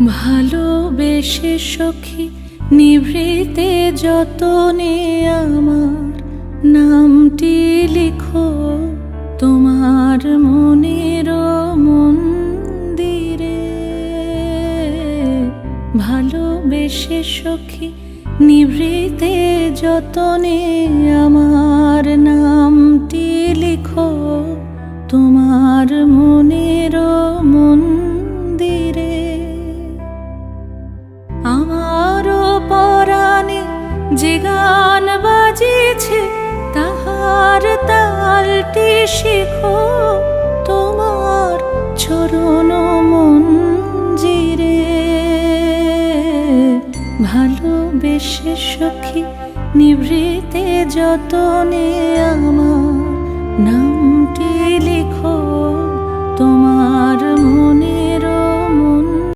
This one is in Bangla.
ভালোবেসে সখী নিভৃতে যতনে আমার নামটি লিখো তোমার মনের মন্দিরে। ভালোবেসে সখী নিভৃতে যতনে আমার নামটি লিখো তোমার মনের মন্দিরে। আমারও পরাণে যে গান বাজিছে তাহার তালটি শিখো তোমার চরণ মঞ্জিরে। ভালোবেসে সখী নিভৃতে যতনে আমার নামটি লিখো